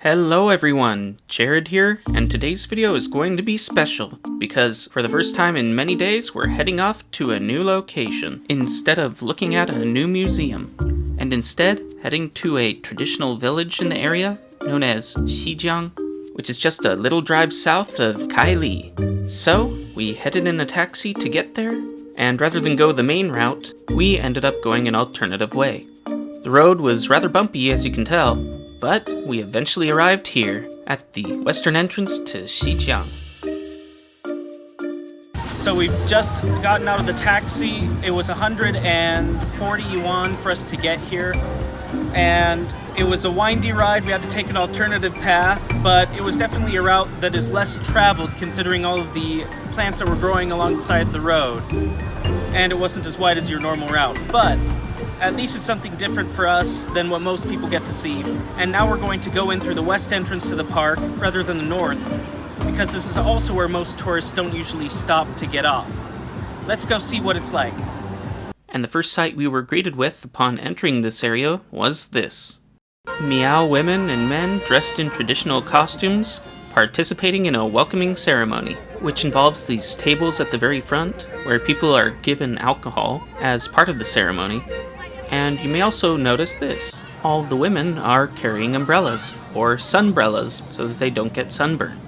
Hello everyone, Jared here, and today's video is going to be special because for the first time in many days we're heading off to a new location instead of looking at a new museum, and instead heading to a traditional village in the area known as Xijiang, which is just a little drive south of Kaili. So we headed in a taxi to get there, and rather than go the main route, we ended up going an alternative way. The road was rather bumpy, as you can tell, but we eventually arrived here at the western entrance to Xijiang. So we've just gotten out of the taxi. It was 140 yuan for us to get here, and it was a windy ride. We had to take an alternative path, but it was definitely a route that is less traveled considering all of the plants that were growing alongside the road, and it wasn't as wide as your normal route, but at least it's something different for us than what most people get to see. And now we're going to go in through the west entrance to the park rather than the north, because this is also where most tourists don't usually stop to get off. Let's go see what it's like. And the first sight we were greeted with upon entering this area was this. Miao women and men dressed in traditional costumes participating in a welcoming ceremony, which involves these tables at the very front where people are given alcohol as part of the ceremony. And you may also notice this. All of the women are carrying umbrellas, or sunbrellas, so that they don't get sunburned,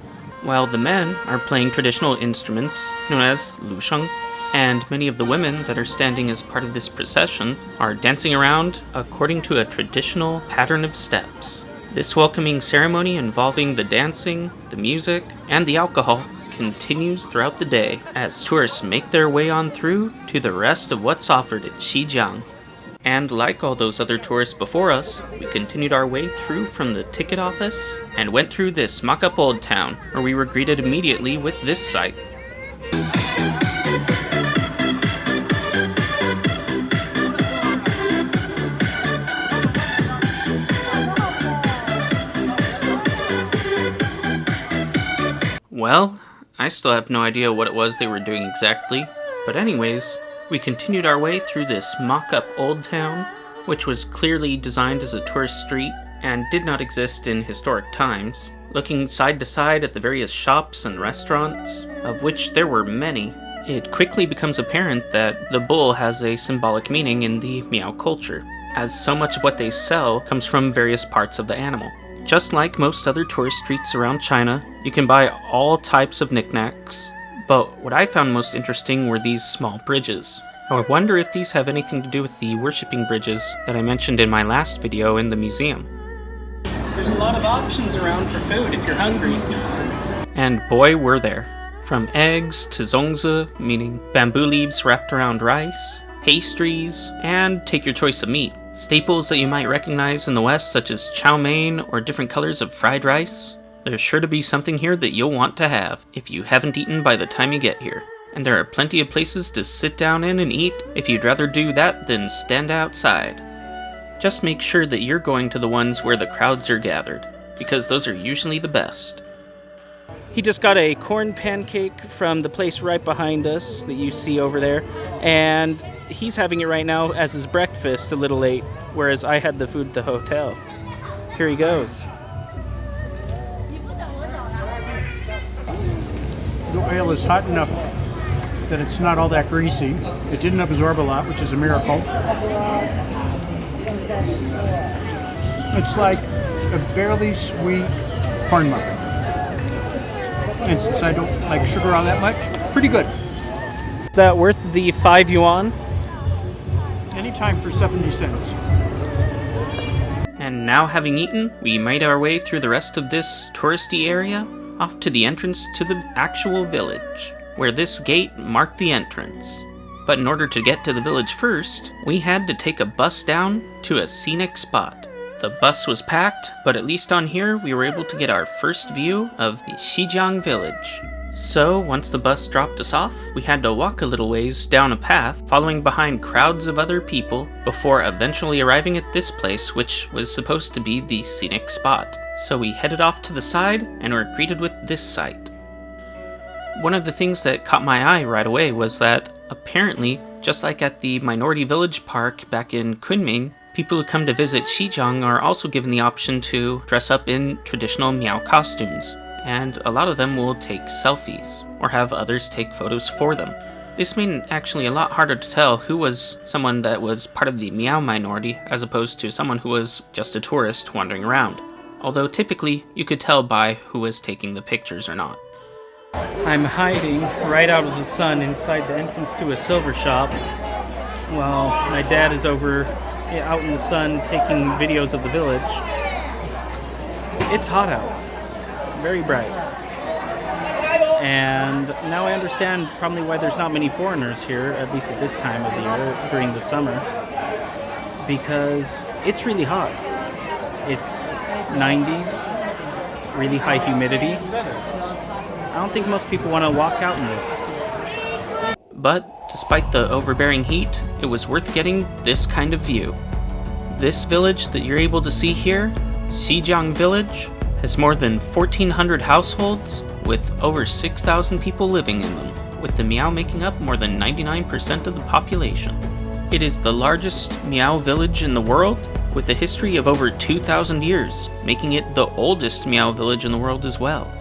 while the men are playing traditional instruments known as lusheng, and many of the women that are standing as part of this procession are dancing around according to a traditional pattern of steps. This welcoming ceremony involving the dancing, the music, and the alcohol continues throughout the day as tourists make their way on through to the rest of what's offered at Xijiang. And like all those other tourists before us, we continued our way through from the ticket office and went through this mock-up old town, where we were greeted immediately with this sight. Well, I still have no idea what it was they were doing exactly, but anyways, we continued our way through this mock-up old town, which was clearly designed as a tourist street and did not exist in historic times. Looking side to side at the various shops and restaurants, of which there were many, it quickly becomes apparent that the bull has a symbolic meaning in the Miao culture, as so much of what they sell comes from various parts of the animal. Just like most other tourist streets around China, you can buy all types of knickknacks, but what I found most interesting were these small bridges. I wonder if these have anything to do with the worshipping bridges that I mentioned in my last video in the museum. There's a lot of options around for food if you're hungry. And boy, were there. From eggs to zongzi, meaning bamboo leaves wrapped around rice, pastries, and take your choice of meat. Staples that you might recognize in the West, such as chow mein or different colors of fried rice. There's sure to be something here that you'll want to have if you haven't eaten by the time you get here. And there are plenty of places to sit down in and eat if you'd rather do that than stand outside. Just make sure that you're going to the ones where the crowds are gathered, because those are usually the best. He just got a corn pancake from the place right behind us that you see over there, and he's having it right now as his breakfast a little late, whereas I had the food at the hotel. Here he goes. The oil is hot enough that it's not all that greasy. It didn't absorb a lot, which is a miracle. It's like a barely sweet corn muffin. And since I don't like sugar all that much, pretty good. Is that worth the 5 yuan? Anytime for 70 cents. And now, having eaten, we made our way through the rest of this touristy area off to the entrance to the actual village, where this gate marked the entrance. But in order to get to the village first, we had to take a bus down to a scenic spot. The bus was packed, but at least on here we were able to get our first view of the Xijiang village. So once the bus dropped us off, we had to walk a little ways down a path, following behind crowds of other people, before eventually arriving at this place, which was supposed to be the scenic spot. So we headed off to the side and were greeted with this sight. One of the things that caught my eye right away was that, apparently, just like at the Minority Village Park back in Kunming, People who come to visit Xijiang are also given the option to dress up in traditional Miao costumes, and a lot of them will take selfies, or have others take photos for them. This made it actually a lot harder to tell who was someone that was part of the Miao minority as opposed to someone who was just a tourist wandering around, although typically you could tell by who was taking the pictures or not. I'm hiding right out of the sun inside the entrance to a silver shop while my dad is over out in the sun taking videos of the village. It's hot out, very bright. And now I understand probably why there's not many foreigners here, at least at this time of the year, during the summer, because it's really hot. It's 90s, really high humidity. I don't think most people want to walk out in this. But despite the overbearing heat, it was worth getting this kind of view. This village that you're able to see here, Xijiang Village, has more than 1,400 households with over 6,000 people living in them, with the Miao making up more than 99% of the population. It is the largest Miao village in the world, with a history of over 2,000 years, making it the oldest Miao village in the world as well.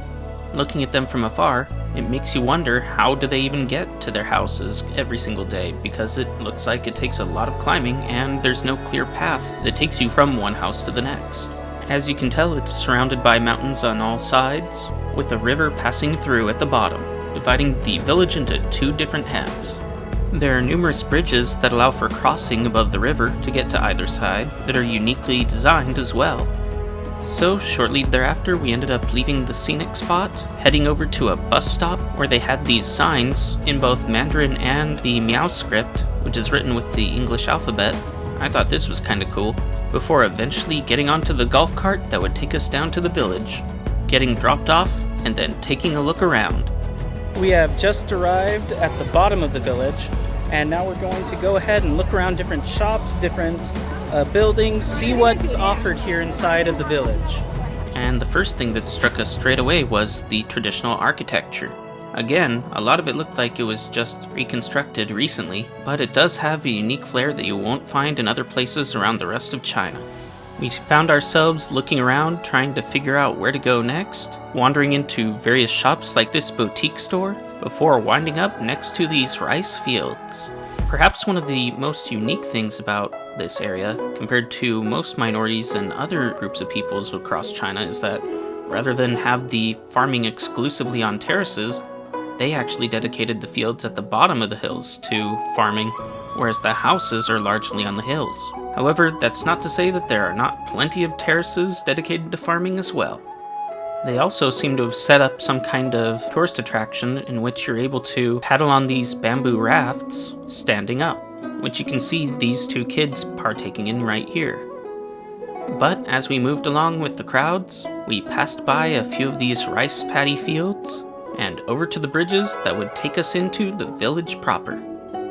Looking at them from afar, it makes you wonder how do they even get to their houses every single day, because it looks like it takes a lot of climbing and there's no clear path that takes you from one house to the next. As you can tell, it's surrounded by mountains on all sides, with a river passing through at the bottom, dividing the village into two different halves. There are numerous bridges that allow for crossing above the river to get to either side that are uniquely designed as well. So shortly thereafter, we ended up leaving the scenic spot, heading over to a bus stop where they had these signs in both Mandarin and the Miao script, which is written with the English alphabet. I thought this was kinda cool, before eventually getting onto the golf cart that would take us down to the village, getting dropped off, and then taking a look around. We have just arrived at the bottom of the village, and now we're going to go ahead and look around different shops, different buildings, see what's offered here inside of the village. And the first thing that struck us straight away was the traditional architecture. Again, a lot of it looked like it was just reconstructed recently, but it does have a unique flair that you won't find in other places around the rest of China. We found ourselves looking around, trying to figure out where to go next, wandering into various shops like this boutique store, before winding up next to these rice fields. Perhaps one of the most unique things about this area, compared to most minorities and other groups of peoples across China, is that rather than have the farming exclusively on terraces, they actually dedicated the fields at the bottom of the hills to farming, whereas the houses are largely on the hills. However, that's not to say that there are not plenty of terraces dedicated to farming as well. They also seem to have set up some kind of tourist attraction in which you're able to paddle on these bamboo rafts standing up, which you can see these two kids partaking in right here. But as we moved along with the crowds, we passed by a few of these rice paddy fields, and over to the bridges that would take us into the village proper.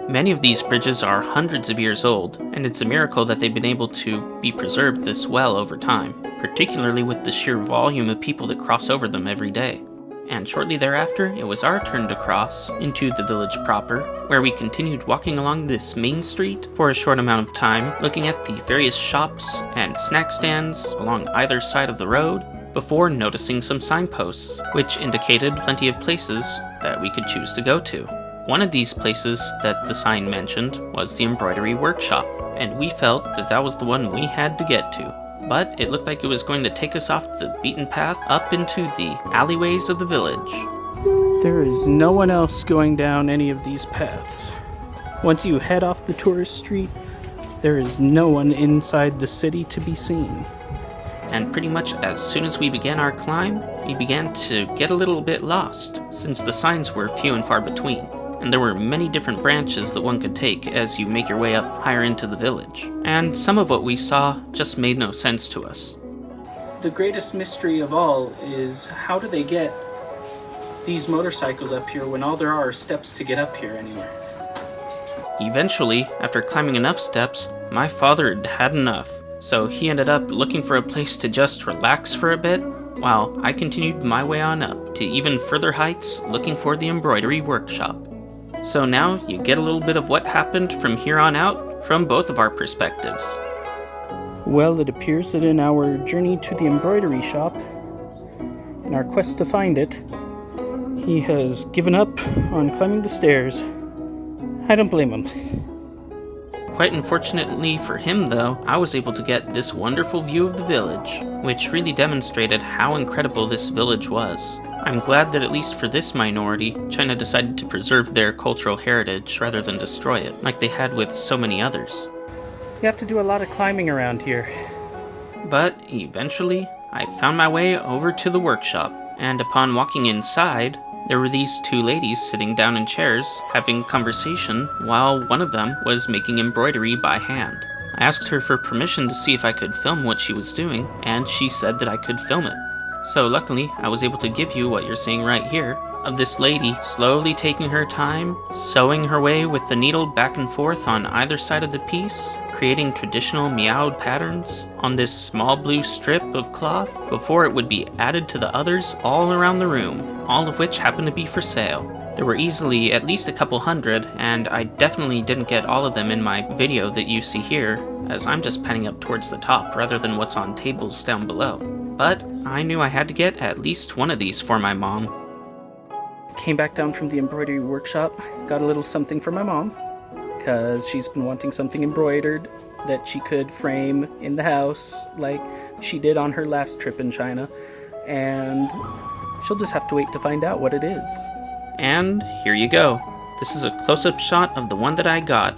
Many of these bridges are hundreds of years old, and it's a miracle that they've been able to be preserved this well over time, particularly with the sheer volume of people that cross over them every day. And shortly thereafter, it was our turn to cross into the village proper, where we continued walking along this main street for a short amount of time, looking at the various shops and snack stands along either side of the road, before noticing some signposts, which indicated plenty of places that we could choose to go to. One of these places that the sign mentioned was the Embroidery Workshop, and we felt that that was the one we had to get to. But it looked like it was going to take us off the beaten path up into the alleyways of the village. There is no one else going down any of these paths. Once you head off the tourist street, there is no one inside the city to be seen. And pretty much as soon as we began our climb, we began to get a little bit lost, since the signs were few and far between, and there were many different branches that one could take as you make your way up higher into the village. And some of what we saw just made no sense to us. The greatest mystery of all is how do they get these motorcycles up here when all there are steps to get up here anywhere? Eventually, after climbing enough steps, my father had had enough. So he ended up looking for a place to just relax for a bit, while I continued my way on up to even further heights looking for the Embroidery Workshop. So now you get a little bit of what happened from here on out from both of our perspectives. Well, it appears that in our journey to the embroidery shop, in our quest to find it, he has given up on climbing the stairs. I don't blame him. Quite unfortunately for him, though, I was able to get this wonderful view of the village, which really demonstrated how incredible this village was. I'm glad that at least for this minority, China decided to preserve their cultural heritage rather than destroy it, like they had with so many others. You have to do a lot of climbing around here. But eventually, I found my way over to the workshop, and upon walking inside, there were these two ladies sitting down in chairs, having conversation, while one of them was making embroidery by hand. I asked her for permission to see if I could film what she was doing, and she said that I could film it. So luckily, I was able to give you what you're seeing right here, of this lady slowly taking her time, sewing her way with the needle back and forth on either side of the piece, creating traditional Miao patterns on this small blue strip of cloth before it would be added to the others all around the room, all of which happened to be for sale. There were easily at least a couple hundred, and I definitely didn't get all of them in my video that you see here, as I'm just panning up towards the top rather than what's on tables down below. But I knew I had to get at least one of these for my mom. Came back down from the embroidery workshop, got a little something for my mom, because she's been wanting something embroidered that she could frame in the house like she did on her last trip in China, and she'll just have to wait to find out what it is. And here you go. This is a close-up shot of the one that I got.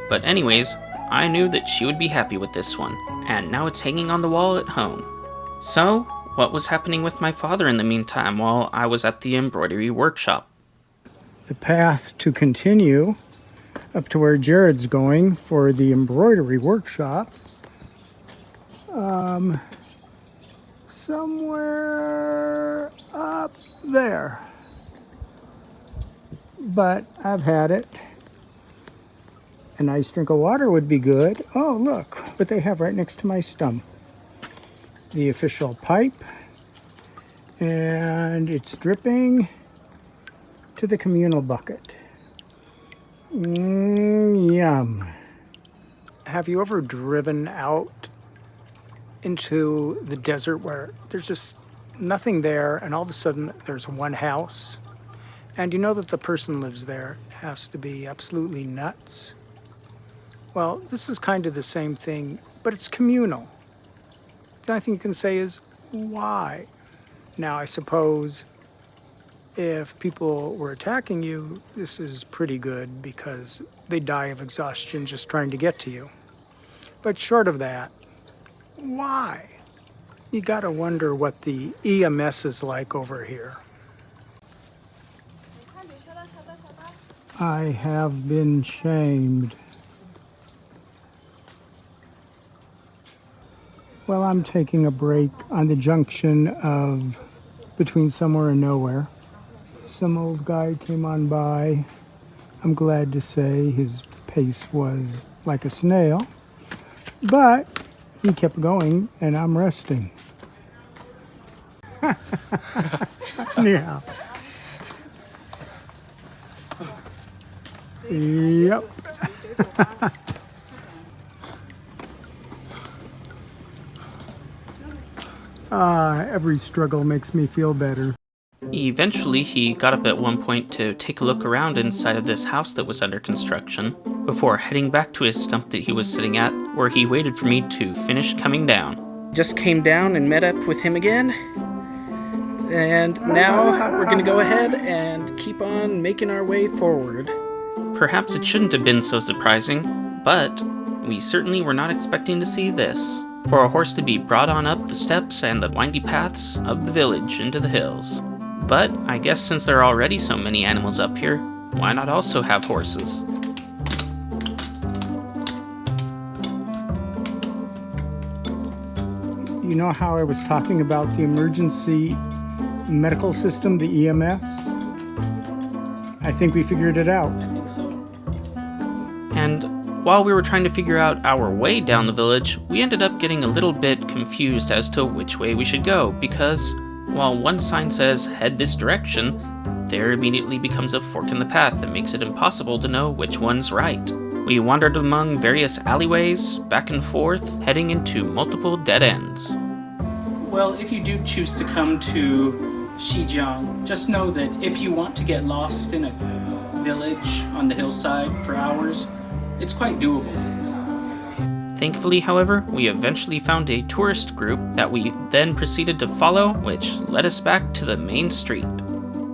But anyways, I knew that she would be happy with this one, and now it's hanging on the wall at home. So, what was happening with my father in the meantime while I was at the embroidery workshop? The path to continue up to where Jared's going for the embroidery workshop. Somewhere up there. But I've had it. A nice drink of water would be good. Oh, look what they have right next to my stump. The official pipe. And it's dripping to the communal bucket. Yum. Have you ever driven out into the desert where there's just nothing there and all of a sudden there's one house? And you know that the person lives there has to be absolutely nuts? Well, this is kind of the same thing, but it's communal. The only thing you can say is, why? Now, I suppose if people were attacking you, this is pretty good because they die of exhaustion just trying to get to you. But short of that, why? You gotta wonder what the EMS is like over here. I have been shamed. Well, I'm taking a break on the junction of between somewhere and nowhere. Some old guy came on by. I'm glad to say his pace was like a snail, but he kept going and I'm resting. Yeah. Yep. Every struggle makes me feel better. Eventually, he got up at one point to take a look around inside of this house that was under construction, before heading back to his stump that he was sitting at, where he waited for me to finish coming down. Just came down and met up with him again, and now we're gonna go ahead and keep on making our way forward. Perhaps it shouldn't have been so surprising, but we certainly were not expecting to see this. For a horse to be brought on up the steps and the windy paths of the village into the hills. But I guess since there are already so many animals up here, why not also have horses? You know how I was talking about the emergency medical system, the EMS? I think we figured it out. I think so. And while we were trying to figure out our way down the village, we ended up getting a little bit confused as to which way we should go, because while one sign says head this direction, there immediately becomes a fork in the path that makes it impossible to know which one's right. we wandered among various alleyways, back and forth, heading into multiple dead ends. Well, if you do choose to come to Xijiang, just know that if you want to get lost in a village on the hillside for hours, it's quite doable. Thankfully, however, we eventually found a tourist group that we then proceeded to follow, which led us back to the main street.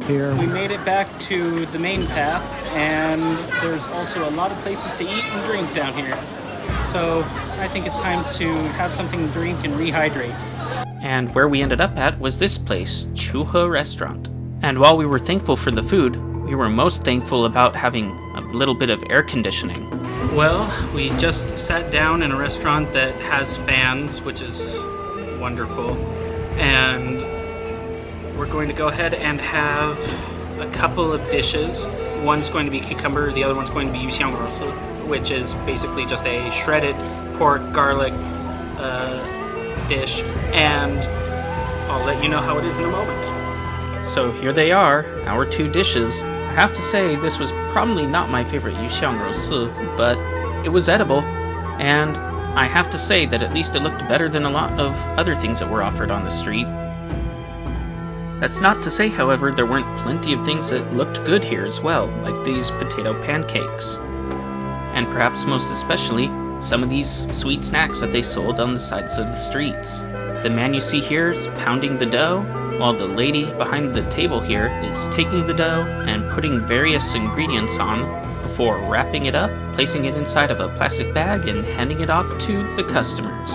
Here. We made it back to the main path, and there's also a lot of places to eat and drink down here. So I think it's time to have something to drink and rehydrate. And where we ended up at was this place, Chuhe Restaurant. And while we were thankful for the food, we were most thankful about having a little bit of air conditioning. Well, we just sat down in a restaurant that has fans, which is wonderful. And we're going to go ahead and have a couple of dishes. One's going to be cucumber, the other one's going to be Xijiang, which is basically just a shredded pork garlic dish, and I'll let you know how it is in a moment. So here they are, our two dishes. I have to say this was probably not my favorite Xijiang, but it was edible, and I have to say that at least it looked better than a lot of other things that were offered on the street. That's not to say, however, there weren't plenty of things that looked good here as well, like these potato pancakes. And perhaps most especially, some of these sweet snacks that they sold on the sides of the streets. The man you see here is pounding the dough, while the lady behind the table here is taking the dough and putting various ingredients on before wrapping it up, placing it inside of a plastic bag, and handing it off to the customers.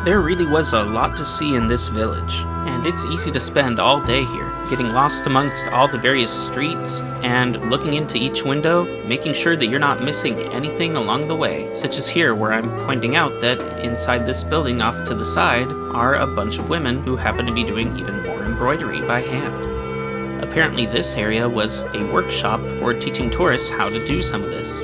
There really was a lot to see in this village, and it's easy to spend all day here, getting lost amongst all the various streets, and looking into each window, making sure that you're not missing anything along the way, such as here where I'm pointing out that inside this building off to the side are a bunch of women who happen to be doing even more embroidery by hand. Apparently this area was a workshop for teaching tourists how to do some of this.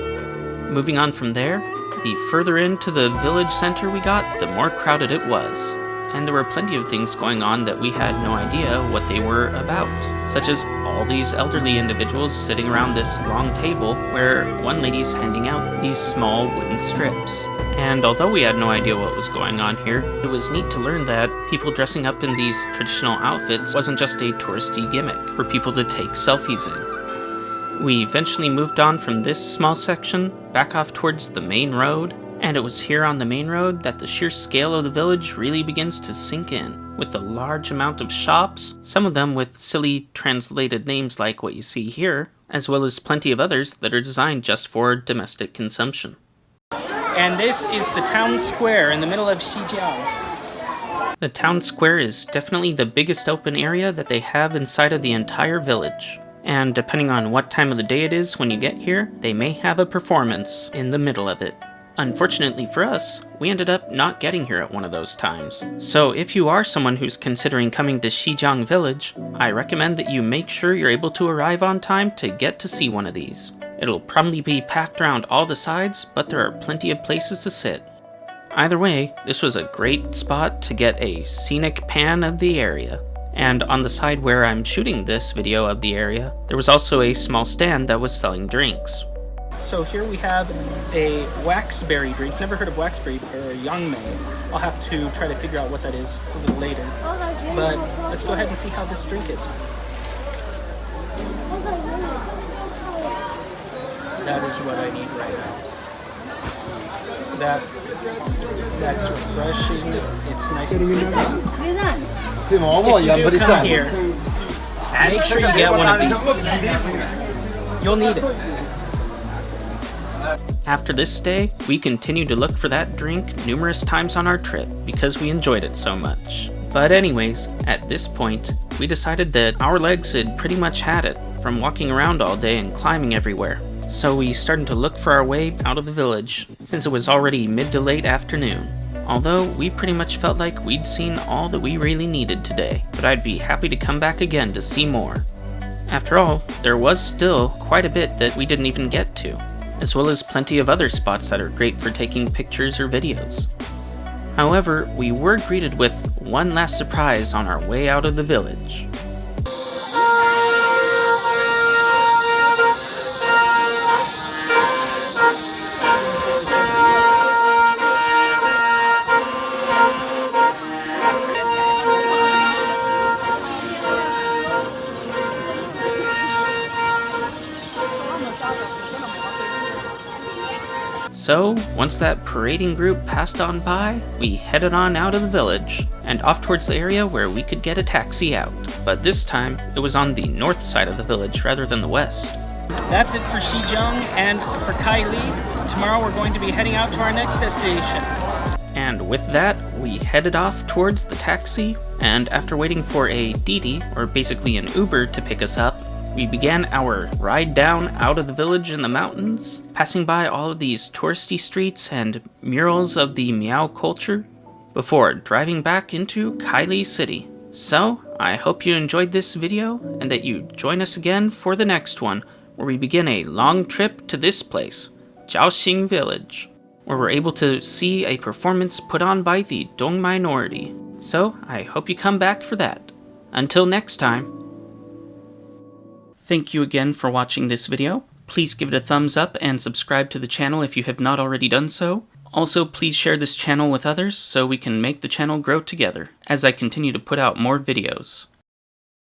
Moving on from there, the further into the village center we got, the more crowded it was. And there were plenty of things going on that we had no idea what they were about, such as all these elderly individuals sitting around this long table where one lady's handing out these small wooden strips. And although we had no idea what was going on here, it was neat to learn that people dressing up in these traditional outfits wasn't just a touristy gimmick for people to take selfies in. We eventually moved on from this small section back off towards the main road, and it was here on the main road that the sheer scale of the village really begins to sink in, with a large amount of shops, some of them with silly translated names like what you see here, as well as plenty of others that are designed just for domestic consumption. And this is the town square in the middle of Xijiang. The town square is definitely the biggest open area that they have inside of the entire village. And depending on what time of the day it is when you get here, they may have a performance in the middle of it. Unfortunately for us, we ended up not getting here at one of those times. So if you are someone who's considering coming to Xijiang Village, I recommend that you make sure you're able to arrive on time to get to see one of these. It'll probably be packed around all the sides, but there are plenty of places to sit. Either way, this was a great spot to get a scenic pan of the area. And on the side where I'm shooting this video of the area, there was also a small stand that was selling drinks. So here we have a waxberry drink. Never heard of waxberry or yangmei. I'll have to try to figure out what that is a little later. But let's go ahead and see how this drink is. That is what I need right now. That's refreshing. It's nice and creamy. If you do come here, make sure you get one of these. You'll need it. After this day, we continued to look for that drink numerous times on our trip because we enjoyed it so much. But anyways, at this point, we decided that our legs had pretty much had it from walking around all day and climbing everywhere. So we started to look for our way out of the village, since it was already mid to late afternoon. Although we pretty much felt like we'd seen all that we really needed today, but I'd be happy to come back again to see more. After all, there was still quite a bit that we didn't even get to, as well as plenty of other spots that are great for taking pictures or videos. However, we were greeted with one last surprise on our way out of the village. So, once that parading group passed on by, we headed on out of the village, and off towards the area where we could get a taxi out. But this time, it was on the north side of the village rather than the west. That's it for Xijiang and for Kaili. Tomorrow we're going to be heading out to our next destination. And with that, we headed off towards the taxi, and after waiting for a Didi, or basically an Uber, to pick us up, we began our ride down out of the village in the mountains, passing by all of these touristy streets and murals of the Miao culture, before driving back into Kaili City. So, I hope you enjoyed this video, and that you join us again for the next one, where we begin a long trip to this place, Xijiang Village, where we're able to see a performance put on by the Dong minority. So, I hope you come back for that. Until next time. Thank you again for watching this video. Please give it a thumbs up and subscribe to the channel if you have not already done so. Also, please share this channel with others so we can make the channel grow together as I continue to put out more videos.